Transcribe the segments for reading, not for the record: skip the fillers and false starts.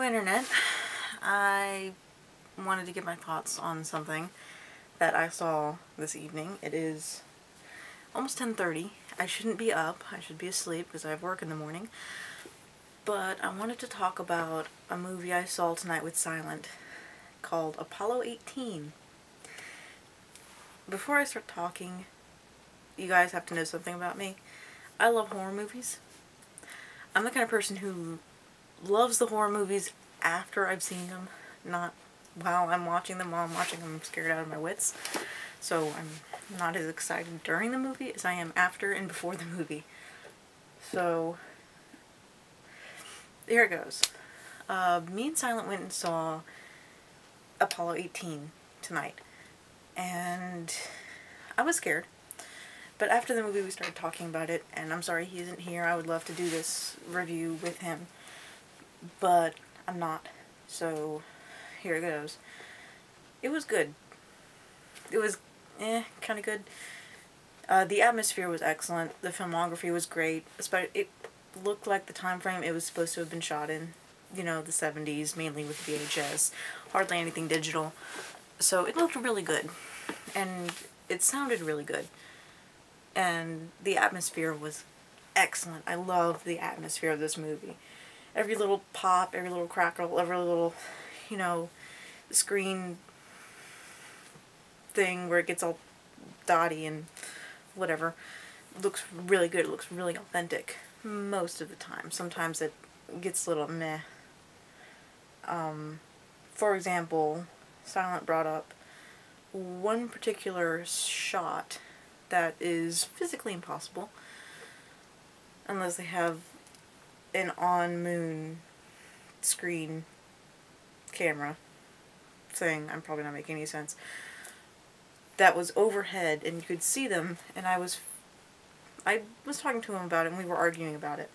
Internet. I wanted to give my thoughts on something that I saw this evening. It is almost 10:30. I shouldn't be up. I should be asleep because I have work in the morning. But I wanted to talk about a movie I saw tonight with Silent called Apollo 18. Before I start talking, you guys have to know something about me. I love horror movies. I'm the kind of person who loves the horror movies after I've seen them, not while I'm watching them. While I'm watching them, I'm scared out of my wits. So I'm not as excited during the movie as I am after and before the movie. So here it goes. Me and Silent went and saw Apollo 18 tonight. And I was scared. But after the movie we started talking about it, and I'm sorry he isn't here. I would love to do this review with him. But I'm not. So here it goes. It was good. It was kind of good. The atmosphere was excellent. The filmography was great. It looked like the time frame it was supposed to have been shot in. You know, the 70s, mainly with VHS. Hardly anything digital. So it looked really good. And it sounded really good. And the atmosphere was excellent. I love the atmosphere of this movie. Every little pop, every little crackle, every little, screen thing where it gets all dotty and whatever looks really good. It looks really authentic most of the time. Sometimes it gets a little meh. For example, Silent brought up one particular shot that is physically impossible unless they have an on-moon screen camera thing. I'm probably not making any sense. That was overhead and you could see them, and I was talking to him about it and we were arguing about it.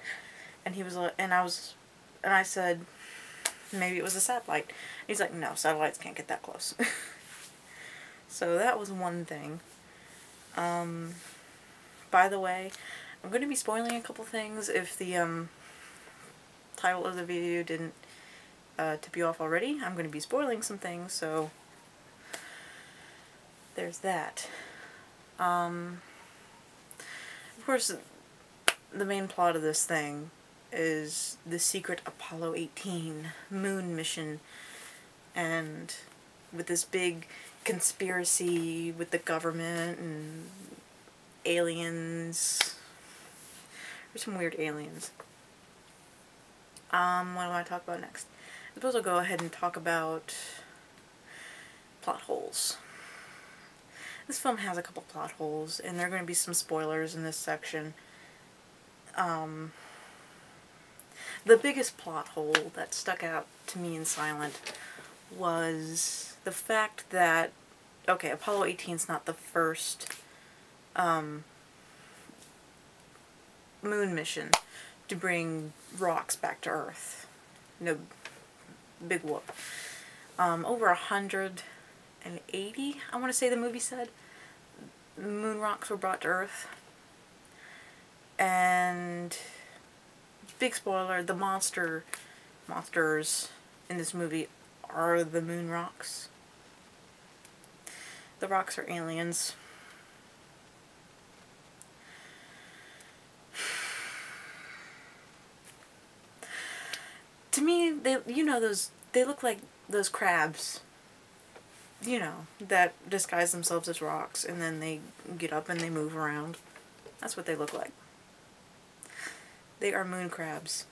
And he was like, and I said maybe it was a satellite. He's like, no, satellites can't get that close. So that was one thing. By the way, I'm going to be spoiling a couple things if the title of the video didn't tip you off already. I'm going to be spoiling some things, so there's that. Of course, the main plot of this thing is the secret Apollo 18 moon mission, and with this big conspiracy with the government and aliens. There's some weird aliens. What do I want to talk about next? I suppose I'll go ahead and talk about plot holes. This film has a couple plot holes, and there are going to be some spoilers in this section. The biggest plot hole that stuck out to me in Silent was the fact that, okay, Apollo 18 is not the first moon mission to bring rocks back to Earth. No, big whoop. Over 180, I want to say the movie said, moon rocks were brought to Earth. And big spoiler, the monsters in this movie are the moon rocks. The rocks are aliens. To me, they look like those crabs, that disguise themselves as rocks and then they get up and they move around. That's what they look like. They are moon crabs.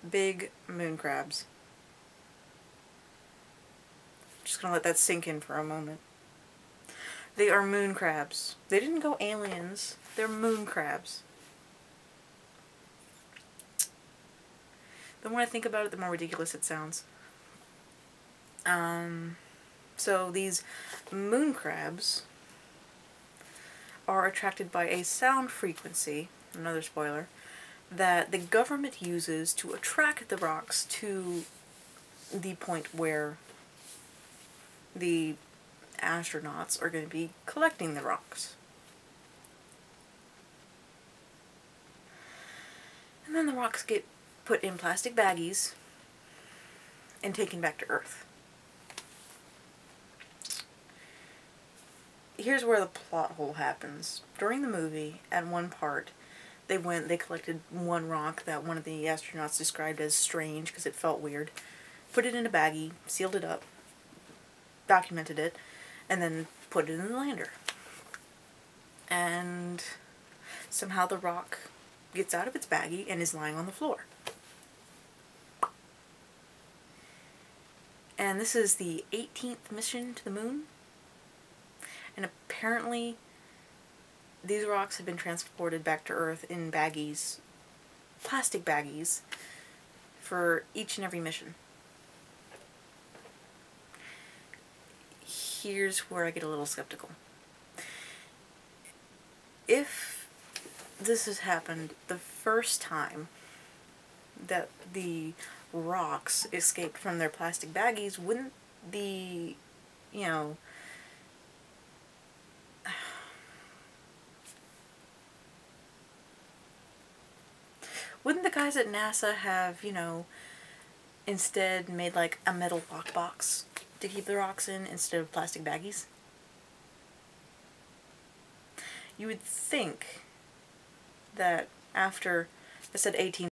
Big moon crabs. Just gonna let that sink in for a moment. They are moon crabs. They didn't go aliens. They're moon crabs. The more I think about it, the more ridiculous it sounds. So these moon crabs are attracted by a sound frequency, another spoiler, that the government uses to attract the rocks to the point where the astronauts are going to be collecting the rocks. And then the rocks get put in plastic baggies, and taken back to Earth. Here's where the plot hole happens. During the movie, at one part, they collected one rock that one of the astronauts described as strange because it felt weird, put it in a baggie, sealed it up, documented it, and then put it in the lander. And somehow the rock gets out of its baggie and is lying on the floor. And this is the 18th mission to the moon. And apparently these rocks have been transported back to Earth in baggies, plastic baggies, for each and every mission. Here's where I get a little skeptical. If this has happened the first time that the rocks escaped from their plastic baggies, wouldn't the, you know, wouldn't the guys at NASA have, you know, instead made like a metal lockbox to keep the rocks in instead of plastic baggies? You would think that after, I said 18